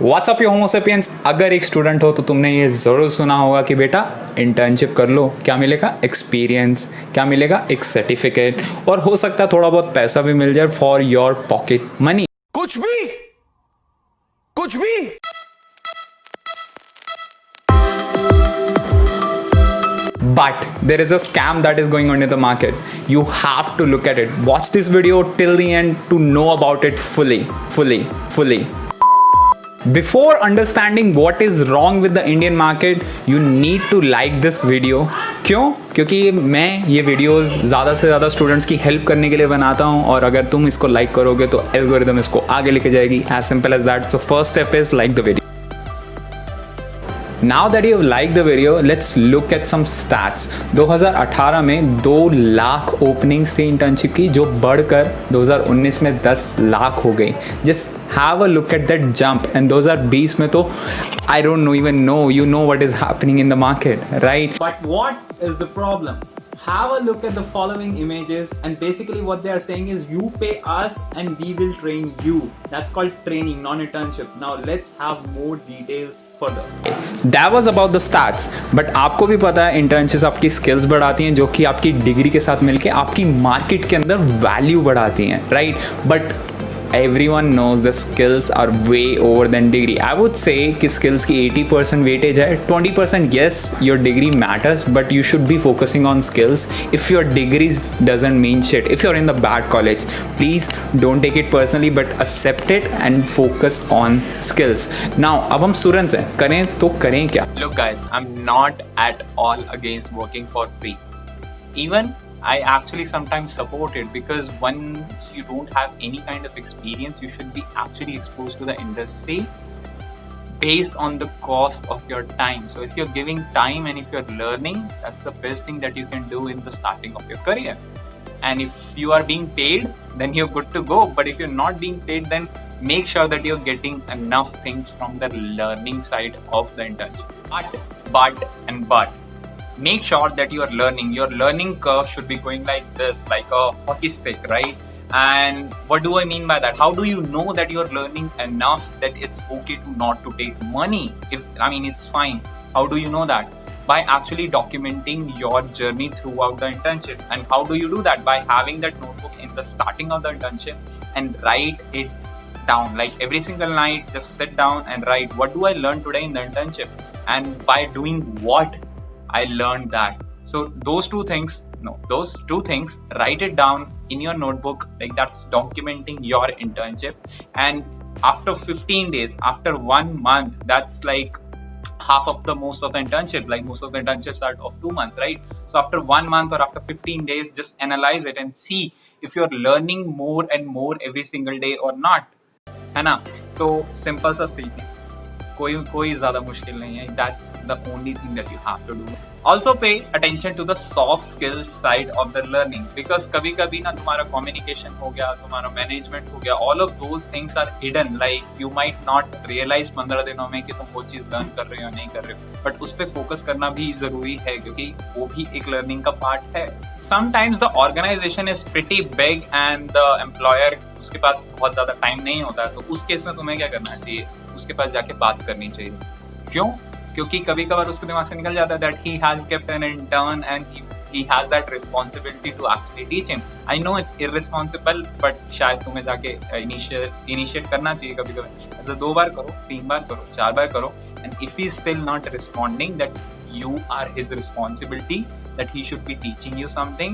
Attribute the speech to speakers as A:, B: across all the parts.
A: WhatsApp यो होमो sapiens. अगर एक student हो तो तुमने ये ज़रूर सुना होगा कि बेटा इंटर्नशिप कर लो, क्या मिलेगा? एक्सपीरियंस, क्या मिलेगा? एक सर्टिफिकेट, और हो सकता है थोड़ा बहुत पैसा भी मिल जाए फॉर योर पॉकेट मनी।
B: कुछ भी
A: But there is a scam that is going on in the market. You have to look at it. Watch this video till the end to know about it fully. Before understanding what is wrong with the Indian market, you need to like this video. क्यों? क्योंकि मैं ये videos ज़्यादा से ज़्यादा students की help करने के लिए बनाता हूँ, और अगर तुम इसको लाइक करोगे तो एल्गोरिदम इसको आगे लेके जाएगी. As simple as that. So first step is like the video. Now that you have liked the video, let's look at some stats. 2018 में 2 लाख ओपनिंग्स थी इंटर्नशिप की, जो बढ़कर 2019 में 10 लाख हो गई. Just have a look at that jump. And 2020 में तो I don't even know, you know what is happening in the market, right? But what is the problem? Have a look at the following images, and basically what they are saying is you pay us and we will train you. That's called training, non-internship. Now let's have more details further. That was about the stats, but आपको भी पता है internships आपकी skills बढ़ाती हैं, जो कि आपकी डिग्री के साथ मिलके आपकी मार्केट के अंदर वैल्यू बढ़ाती हैं, right? But everyone knows the skills are way over than degree. I would say कि skills की 80% weightage है, 20% yes your degree matters, but you should be focusing on skills. If your degrees doesn't mean shit, if you're in the bad college, please don't take it personally, but accept it and focus on skills. Now अब हम students हैं, करें तो करें क्या?
C: Look guys, I'm not at all against working for free. Even I actually sometimes support it, because once you don't have any kind of experience, you should be actually exposed to the industry based on the cost of your time. So if you're giving time and if you're learning, that's the best thing that you can do in the starting of your career. And if you are being paid, then you're good to go. But if you're not being paid, then make sure that you're getting enough things from the learning side of the internship. But make sure that you are learning. Your learning curve should be going like this, like a hockey stick, right? And what do I mean by that? How do you know that you're learning enough that it's okay to not to take money? It's fine. How do you know that? By actually documenting your journey throughout the internship. And how do you do that? By having that notebook in the starting of the internship and write it down. Like every single night, just sit down and write, what do I learn today in the internship? And by doing what I learned that. So those two things, write it down in your notebook. Like that's documenting your internship. And after 15 days, after 1 month, that's like half of the most of the internship. Like most of the internships are of 2 months, right? So after 1 month or after 15 days, just analyze it and see if you're learning more and more every single day or not. है ना? तो simple सा thing. कोई ज़्यादा मुश्किल नहीं है. That's the only thing that you have to do. Also pay attention to the soft skills side of the learning, because कभी-कभी ना तुम्हारा communication हो गया, तुम्हारा management हो गया, all of those things are hidden. Like you might not realize 15 दिनों में कि तुम वो चीज़ learn कर रहे हो नहीं कर रहे हो, but उस पे focus करना भी ज़रूरी है, क्योंकि वो भी एक learning का part है. Sometimes the organization is pretty big and the employer उसके पास बहुत ज़्यादा time नहीं होता है, तो उस केस में तुम्हें क्या करना चाहिए? उसके पास जाके बात करनी चाहिए. क्यों? क्योंकि कभी कभार उसके दिमाग से निकल जाता है that he has kept an intern and he has that responsibility to actually teach him. I know it's irresponsible, but शायद तुम्हें जाके initiate करना चाहिए कभी कभी. ऐसा 2 बार करो, 3 बार करो, 4 बार करो, and if he is still not responding, that you are his responsibility, that he should be teaching you something,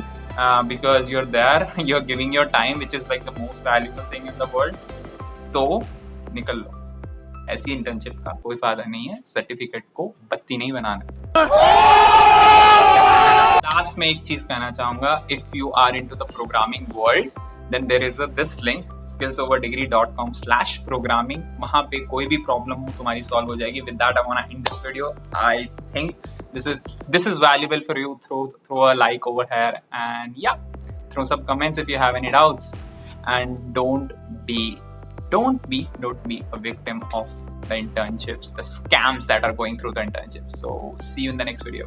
C: because you're there, you're giving your time, which is like the most valuable thing in the world. तो निकल लो. ऐसी internship का कोई फायदा नहीं है, certificate को बत्ती नहीं बनाना. लास्ट में एक चीज कहना चाहूंगा, if you are into the programming world, then there is this link skillsoverdegree.com/programming. वहां पे कोई भी प्रॉब्लम हो तुम्हारी सॉल्व हो जाएगी. With that I want to end this video. I think this is valuable for you. Throw a like over here, and yeah, throw some comments if you have any doubts, and don't be a victim of the internships, the scams that are going through the internships. So see you in the next video.